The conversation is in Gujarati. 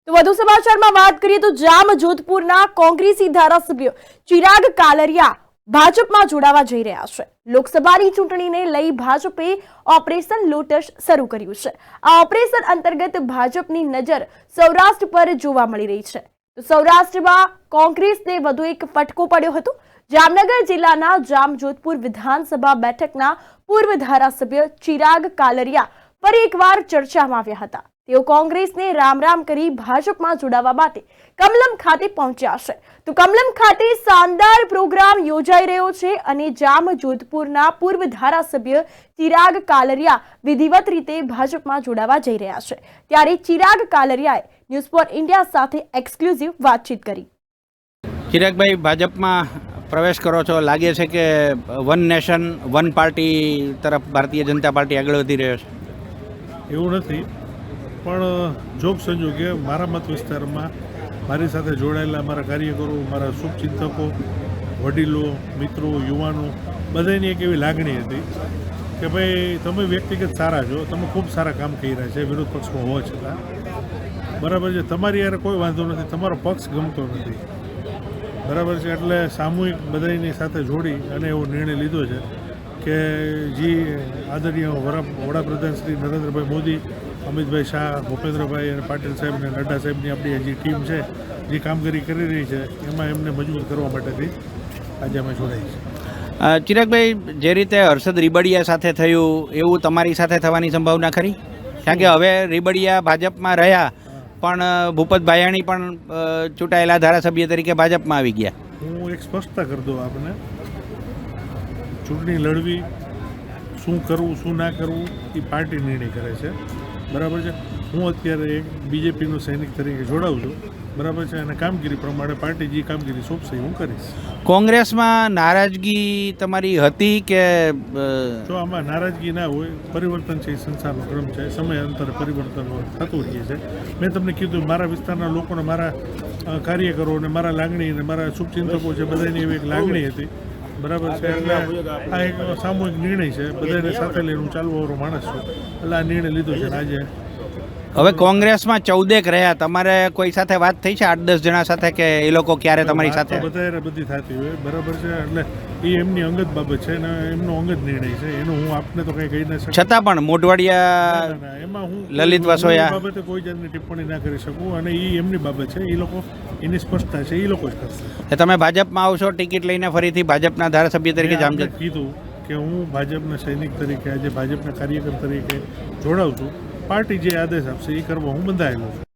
તો વધુ સમાચારમાં વાત કરીએ તો જામજોધપુરના કોંગ્રેસી ધારાસભ્ય ચિરાગ કાલરિયા ભાજપમાં જોડાવા જઈ રહ્યા છે। લોકસભાની ચૂંટણીને લઈ ભાજપે ઓપરેશન લોટસ શરૂ કર્યું છે। આ ઓપરેશન અંતર્ગત ભાજપની નજર સૌરાષ્ટ્ર પર જોવા મળી રહી છે। તો સૌરાષ્ટ્રમાં કોંગ્રેસને વધુ એક ફટકો પડ્યો હતો। જામનગર જિલ્લાના જામજોધપુર વિધાનસભા બેઠકના પૂર્વ ધારાસભ્ય ચિરાગ કાલરિયા ફરી એકવાર ચર્ચામાં આવ્યા હતા। તેઓ કોંગ્રેસને રામ રામ કરી ભાજપમાં જોડાવા માટે કમલમ ખાતે પહોંચ્યા છે। તો કમલમ ખાતે શાનદાર પ્રોગ્રામ યોજાઈ રહ્યો છે અને જામજોધપુરના પૂર્વ ધારાસભ્ય ચિરાગ કાલરિયા વિધિવત રીતે ભાજપમાં જોડાવા જઈ રહ્યા છે। ત્યારે ચિરાગ કાલરિયાએ ન્યૂઝ ફોર ઇન્ડિયા સાથે એક્સક્લુઝિવ વાતચીત કરી। ચિરાગભાઈ, ભાજપમાં પ્રવેશ કરો છો, લાગે છે કે વન નેશન વન પાર્ટી તરફ ભારતીય જનતા પાર્ટી આગળ વધી રહ્યો છે? એવું નથી, પણ જોગ સંજોગે મારા મત વિસ્તારમાં મારી સાથે જોડાયેલા મારા કાર્યકરો, મારા શુભચિંતકો, વડીલો, મિત્રો, યુવાનો બધાની એક એવી લાગણી હતી કે ભાઈ તમે વ્યક્તિગત સારા છો, તમે ખૂબ સારા કામ કરી રહ્યા છે વિરોધ પક્ષમાં હોવા છતાં, બરાબર છે, તમારી યાર કોઈ વાંધો નથી, તમારો પક્ષ ગમતો નથી, બરાબર છે, એટલે સામૂહિક બધાની સાથે જોડી અને એવો નિર્ણય લીધો છે કે જે આદરણીય વડાપ્રધાન શ્રી નરેન્દ્રભાઈ મોદી, અમિતભાઈ શાહ, ભૂપેન્દ્રભાઈ અને પાટીલ સાહેબ અને નડ્ડા સાહેબની આપણી જે ટીમ છે, જે કામગીરી કરી રહી છે, એમાં એમને મજબૂત કરવા માટેથી આજે અમે જોડાઈ છે। ચિરાગભાઈ, જે રીતે હર્ષદ રીબડિયા સાથે થયું એવું તમારી સાથે થવાની સંભાવના ખરી? કારણ કે હવે રીબડિયા ભાજપમાં રહ્યા પણ ભૂપત ભાયાણી પણ ચૂંટાયેલા ધારાસભ્ય તરીકે ભાજપમાં આવી ગયા। હું એક સ્પષ્ટતા કરી દઉં આપને, ચૂંટણી લડવી, શું કરવું શું ના કરવું એ પાર્ટી નિર્ણય કરે છે, બરાબર છે। હું અત્યારે એક બીજેપીનો સૈનિક તરીકે જોડાઉં છું, બરાબર છે, અને કામગીરી પ્રમાણે પાર્ટી જે કામગીરી સોંપશે હું કરીશ। કોંગ્રેસમાં નારાજગી તમારી હતી કે? જો આમાં નારાજગી ના હોય, પરિવર્તન છે એ સંસારનો ક્રમ છે, સમય અંતરે પરિવર્તન થતું રહે છે। મેં તમને કીધું મારા વિસ્તારના લોકોને, મારા કાર્યકરો અને મારા લાગણી અને મારા શુભચિંતકો છે બધાની એવી એક લાગણી હતી, બરાબર છે, એટલે આ એક સામૂહિક નિર્ણય છે, બધાને સાથે લઈને હું ચાલવાવાળો માણસ છું, એટલે આ નિર્ણય લીધો છે। આજે હવે કોંગ્રેસમાં 14 રહ્યા, તમારે કોઈ સાથે વાત થઈ છે 8-10 જણા સાથે કે એ લોકો ક્યારે તમારી સાથે? બધા બધી થતી હોય, બરાબર છે, એટલે એ એમની અંગત બાબત છે અને એમનો અંગત નિર્ણય છે, એનો હું આપને તો કંઈ કહી ન શકું। છતાં પણ મોઢવાડિયા, એમાં હું લલિત વસોયા બાબતે કોઈ જાતની ટિપ્પણી ના કરી શકું, અને એ એમની બાબત છે, એ લોકો એની સ્પષ્ટતા છે, એ લોકો જ કરશે। તમે ભાજપમાં આવશો ટિકિટ લઈને ફરીથી ભાજપના ધારાસભ્ય તરીકે જામજોધપુર? કીધું કે હું ભાજપના સૈનિક તરીકે, આજે ભાજપના કાર્યકર તરીકે જોડાઉં છું, પાર્ટી જે આદેશ આપશે એ કરવા હું બંધાયેલો છું।